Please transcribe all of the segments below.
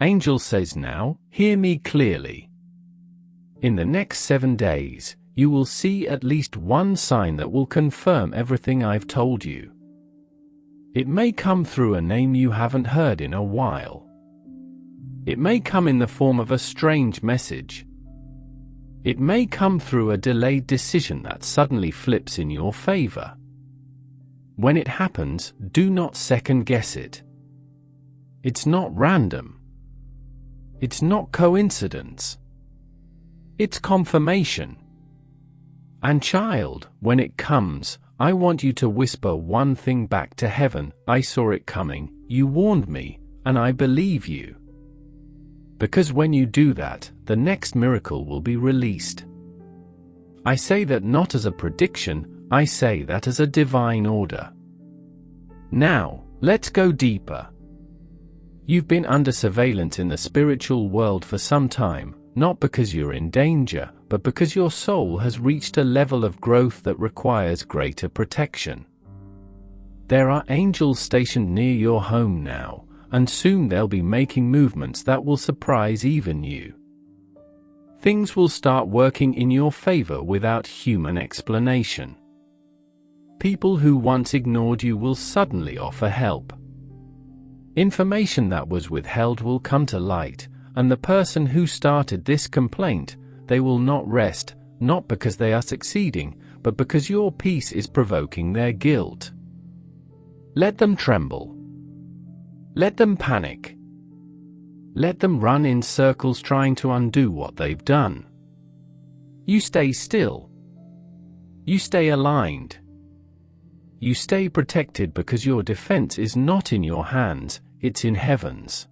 Angel says now, hear me clearly. In the next 7 days, you will see at least one sign that will confirm everything I've told you. It may come through a name you haven't heard in a while. It may come in the form of a strange message. It may come through a delayed decision that suddenly flips in your favor. When it happens, do not second guess it. It's not random. It's not coincidence. It's confirmation. And child, when it comes, I want you to whisper one thing back to heaven: I saw it coming, you warned me, and I believe you. Because when you do that, the next miracle will be released. I say that not as a prediction, I say that as a divine order. Now, let's go deeper. You've been under surveillance in the spiritual world for some time, not because you're in danger, but because your soul has reached a level of growth that requires greater protection. There are angels stationed near your home now, and soon they'll be making movements that will surprise even you. Things will start working in your favor without human explanation. People who once ignored you will suddenly offer help. Information that was withheld will come to light, and the person who started this complaint, they will not rest, not because they are succeeding, but because your peace is provoking their guilt. Let them tremble. Let them panic. Let them run in circles trying to undo what they've done. You stay still. You stay aligned. You stay protected because your defense is not in your hands, it's in heaven's.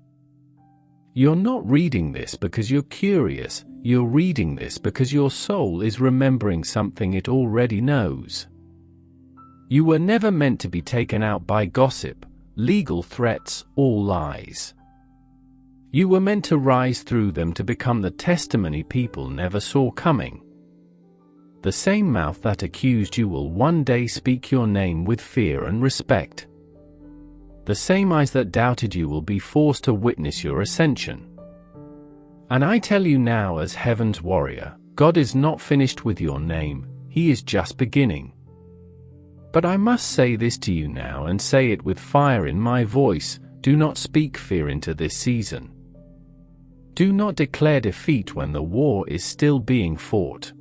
You're not reading this because you're curious, you're reading this because your soul is remembering something it already knows. You were never meant to be taken out by gossip, legal threats, or lies. You were meant to rise through them to become the testimony people never saw coming. The same mouth that accused you will one day speak your name with fear and respect. The same eyes that doubted you will be forced to witness your ascension. And I tell you now, as heaven's warrior, God is not finished with your name, He is just beginning. But I must say this to you now, and say it with fire in my voice: do not speak fear into this season. Do not declare defeat when the war is still being fought.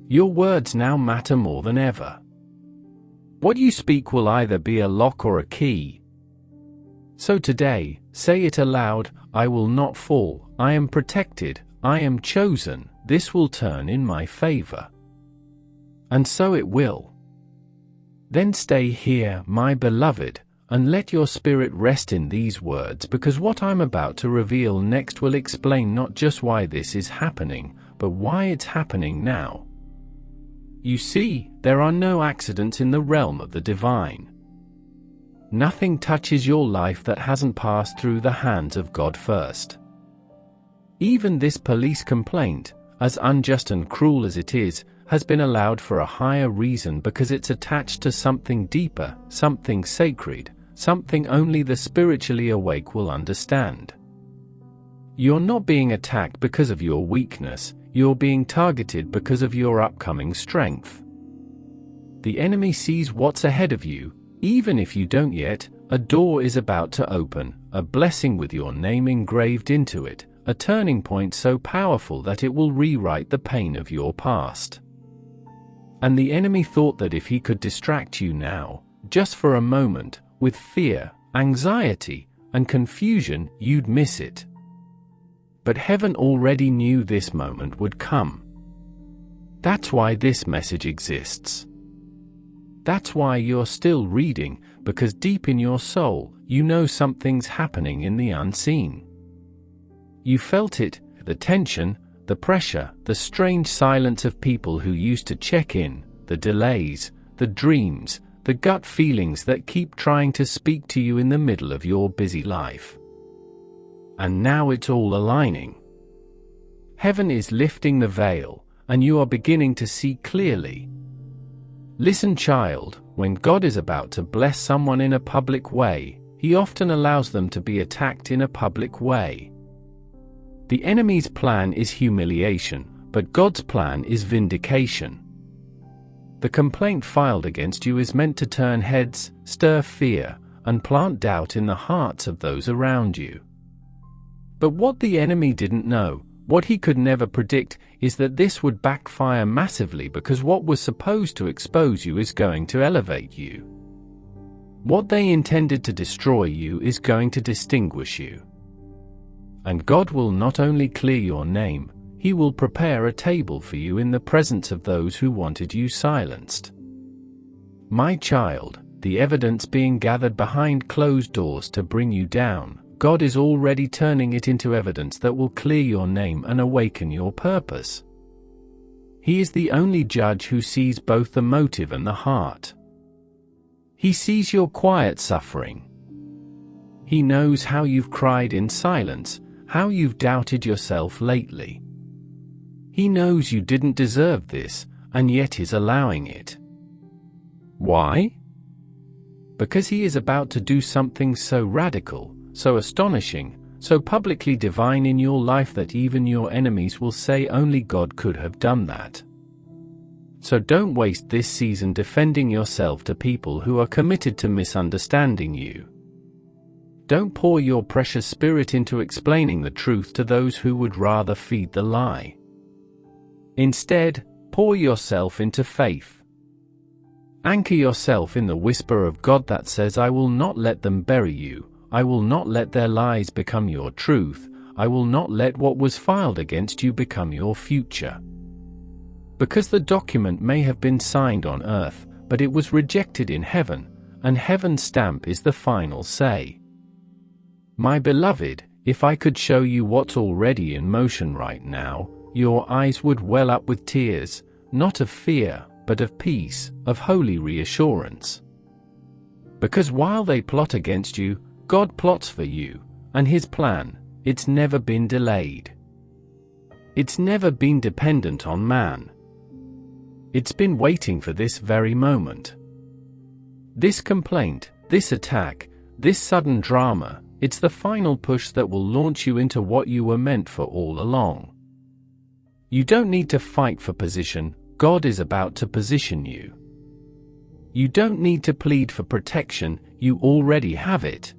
Your words now matter more than ever. What you speak will either be a lock or a key. So today, say it aloud: I will not fall, I am protected, I am chosen, this will turn in my favor. And so it will. Then stay here, my beloved, and let your spirit rest in these words, because what I'm about to reveal next will explain not just why this is happening, but why it's happening now. You see, there are no accidents in the realm of the divine. Nothing touches your life that hasn't passed through the hands of God first. Even this police complaint, as unjust and cruel as it is, has been allowed for a higher reason, because it's attached to something deeper, something sacred, something only the spiritually awake will understand. You're not being attacked because of your weakness, you're being targeted because of your upcoming strength. The enemy sees what's ahead of you, even if you don't yet. A door is about to open, a blessing with your name engraved into it, a turning point so powerful that it will rewrite the pain of your past. And the enemy thought that if he could distract you now, just for a moment, with fear, anxiety, and confusion, you'd miss it. But heaven already knew this moment would come. That's why this message exists. That's why you're still reading, because deep in your soul, you know something's happening in the unseen. You felt it, the tension, the pressure, the strange silence of people who used to check in, the delays, the dreams, the gut feelings that keep trying to speak to you in the middle of your busy life. And now it's all aligning. Heaven is lifting the veil, and you are beginning to see clearly. Listen, child, when God is about to bless someone in a public way, He often allows them to be attacked in a public way. The enemy's plan is humiliation, but God's plan is vindication. The complaint filed against you is meant to turn heads, stir fear, and plant doubt in the hearts of those around you. But what the enemy didn't know, what he could never predict, is that this would backfire massively, because what was supposed to expose you is going to elevate you. What they intended to destroy you is going to distinguish you. And God will not only clear your name, He will prepare a table for you in the presence of those who wanted you silenced. My child, the evidence being gathered behind closed doors to bring you down, God is already turning it into evidence that will clear your name and awaken your purpose. He is the only judge who sees both the motive and the heart. He sees your quiet suffering. He knows how you've cried in silence, how you've doubted yourself lately. He knows you didn't deserve this, and yet is allowing it. Why? Because He is about to do something so radical, so astonishing, so publicly divine in your life that even your enemies will say only God could have done that. So don't waste this season defending yourself to people who are committed to misunderstanding you. Don't pour your precious spirit into explaining the truth to those who would rather feed the lie. Instead, pour yourself into faith. Anchor yourself in the whisper of God that says, I will not let them bury you, I will not let their lies become your truth, I will not let what was filed against you become your future. Because the document may have been signed on earth, but it was rejected in heaven, and heaven's stamp is the final say. My beloved, if I could show you what's already in motion right now, your eyes would well up with tears, not of fear, but of peace, of holy reassurance. Because while they plot against you, God plots for you, and His plan, it's never been delayed. It's never been dependent on man. It's been waiting for this very moment. This complaint, this attack, this sudden drama, it's the final push that will launch you into what you were meant for all along. You don't need to fight for position, God is about to position you. You don't need to plead for protection, you already have it.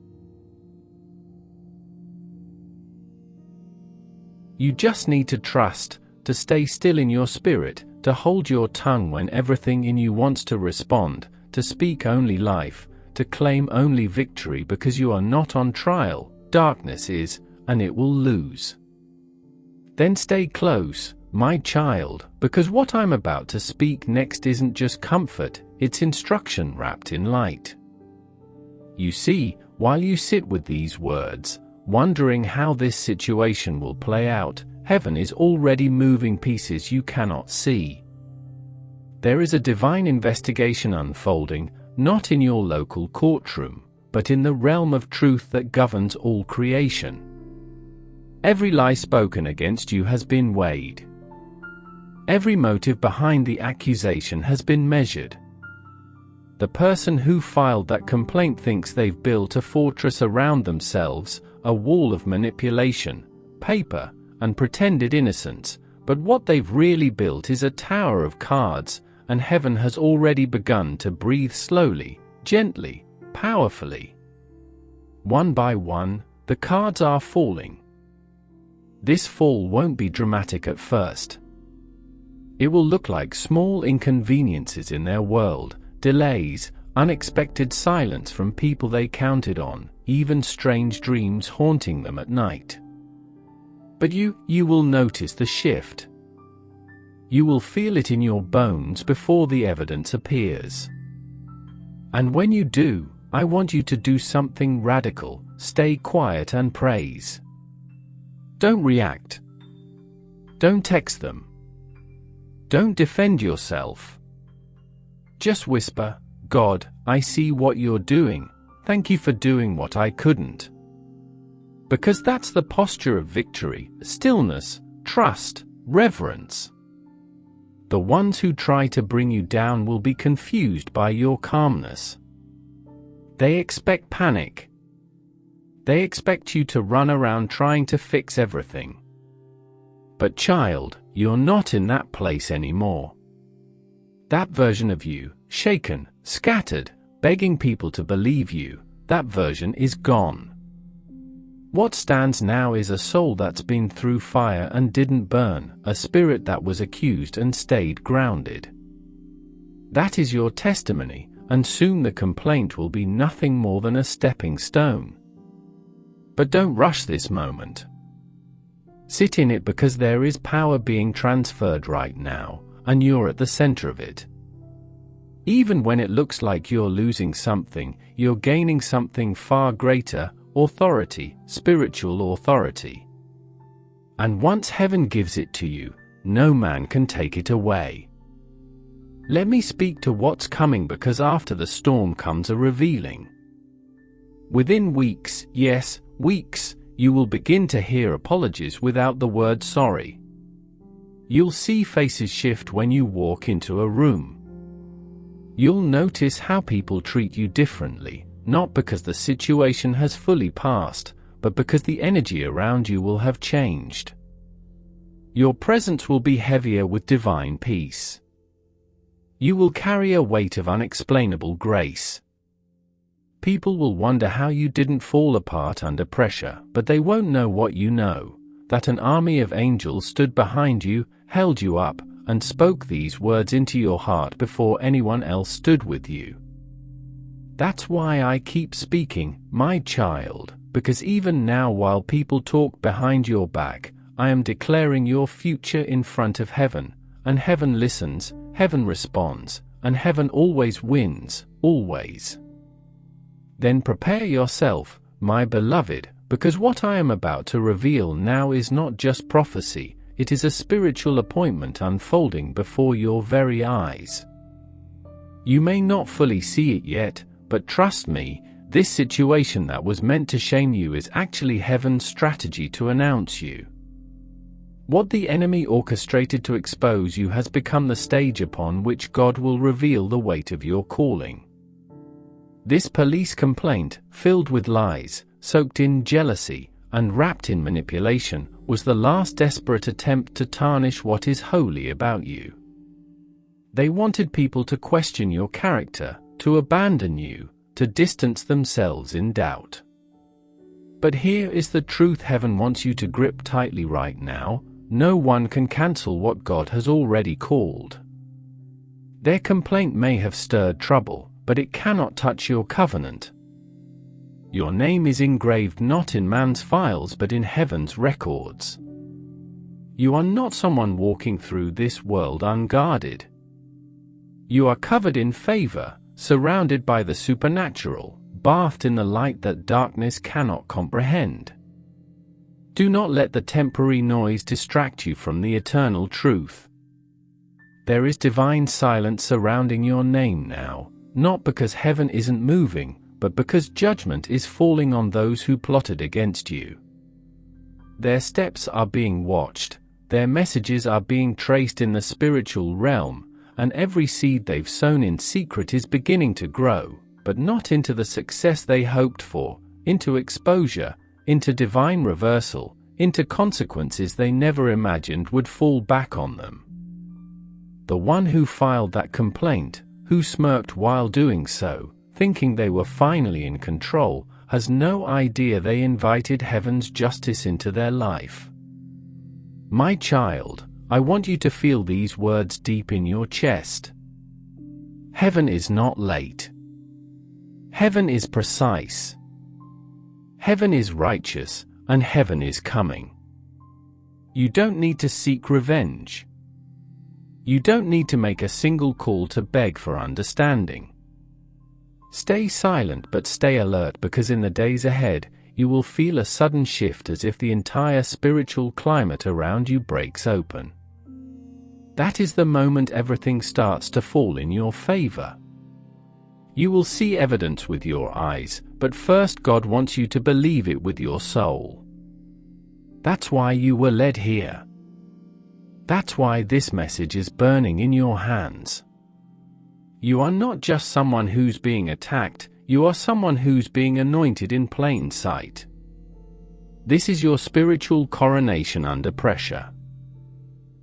You just need to trust, to stay still in your spirit, to hold your tongue when everything in you wants to respond, to speak only life, to claim only victory, because you are not on trial, darkness is, and it will lose. Then stay close, my child, because what I'm about to speak next isn't just comfort, it's instruction wrapped in light. You see, while you sit with these words, wondering how this situation will play out, heaven is already moving pieces you cannot see. There is a divine investigation unfolding, not in your local courtroom, but in the realm of truth that governs all creation. Every lie spoken against you has been weighed. Every motive behind the accusation has been measured. The person who filed that complaint thinks they've built a fortress around themselves, a wall of manipulation, paper, and pretended innocence, but what they've really built is a tower of cards, and heaven has already begun to breathe slowly, gently, powerfully. One by one, the cards are falling. This fall won't be dramatic at first. It will look like small inconveniences in their world, delays, unexpected silence from people they counted on, even strange dreams haunting them at night. But you will notice the shift. You will feel it in your bones before the evidence appears. And when you do, I want you to do something radical, stay quiet and praise. Don't react. Don't text them. Don't defend yourself. Just whisper, God, I see what you're doing, thank you for doing what I couldn't. Because that's the posture of victory, stillness, trust, reverence. The ones who try to bring you down will be confused by your calmness. They expect panic, They expect you to run around trying to fix everything. But child, you're not in that place anymore. That version of you, shaken, scattered, begging people to believe you, that version is gone. What stands now is a soul that's been through fire and didn't burn, a spirit that was accused and stayed grounded. That is your testimony, and soon the complaint will be nothing more than a stepping stone. But don't rush this moment. Sit in it, because there is power being transferred right now, and you're at the center of it. Even when it looks like you're losing something, you're gaining something far greater: authority, spiritual authority. And once heaven gives it to you, no man can take it away. Let me speak to what's coming, because after the storm comes a revealing. Within weeks, yes, weeks, you will begin to hear apologies without the word sorry. You'll see faces shift when you walk into a room. You'll notice how people treat you differently, not because the situation has fully passed, but because the energy around you will have changed. Your presence will be heavier with divine peace. You will carry a weight of unexplainable grace. People will wonder how you didn't fall apart under pressure, but they won't know what you know: that an army of angels stood behind you, held you up, and spoke these words into your heart before anyone else stood with you. That's why I keep speaking, my child, because even now, while people talk behind your back, I am declaring your future in front of heaven, and heaven listens, heaven responds, and heaven always wins, always. Then prepare yourself, my beloved, because what I am about to reveal now is not just prophecy, it is a spiritual appointment unfolding before your very eyes. You may not fully see it yet, but trust me, this situation that was meant to shame you is actually heaven's strategy to announce you. What the enemy orchestrated to expose you has become the stage upon which God will reveal the weight of your calling. This police complaint, filled with lies, soaked in jealousy, and wrapped in manipulation, was the last desperate attempt to tarnish what is holy about you. They wanted people to question your character, to abandon you, to distance themselves in doubt. But here is the truth heaven wants you to grip tightly right now: no one can cancel what God has already called. Their complaint may have stirred trouble, but it cannot touch your covenant. Your name is engraved not in man's files but in heaven's records. You are not someone walking through this world unguarded. You are covered in favor, surrounded by the supernatural, bathed in the light that darkness cannot comprehend. Do not let the temporary noise distract you from the eternal truth. There is divine silence surrounding your name now, not because heaven isn't moving, but because judgment is falling on those who plotted against you. Their steps are being watched, their messages are being traced in the spiritual realm, and every seed they've sown in secret is beginning to grow, but not into the success they hoped for, into exposure, into divine reversal, into consequences they never imagined would fall back on them. The one who filed that complaint, who smirked while doing so, thinking they were finally in control, has no idea they invited heaven's justice into their life. My child, I want you to feel these words deep in your chest. Heaven is not late. Heaven is precise. Heaven is righteous, and heaven is coming. You don't need to seek revenge. You don't need to make a single call to beg for understanding. Stay silent but stay alert, because in the days ahead, you will feel a sudden shift as if the entire spiritual climate around you breaks open. That is the moment everything starts to fall in your favor. You will see evidence with your eyes, but first God wants you to believe it with your soul. That's why you were led here. That's why this message is burning in your hands. You are not just someone who's being attacked, you are someone who's being anointed in plain sight. This is your spiritual coronation under pressure.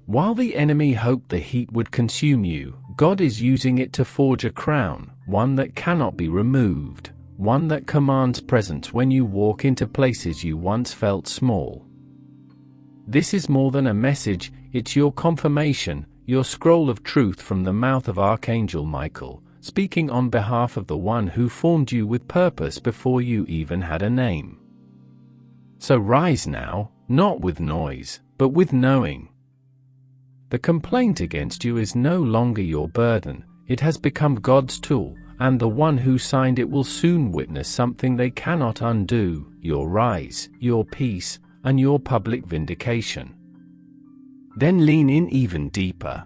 While the enemy hoped the heat would consume you, God is using it to forge a crown, one that cannot be removed, one that commands presence when you walk into places you once felt small. This is more than a message, it's your confirmation, your scroll of truth from the mouth of Archangel Michael, speaking on behalf of the one who formed you with purpose before you even had a name. So rise now, not with noise, but with knowing. The complaint against you is no longer your burden, it has become God's tool, and the one who signed it will soon witness something they cannot undo, your rise, your peace, and your public vindication. Then lean in even deeper.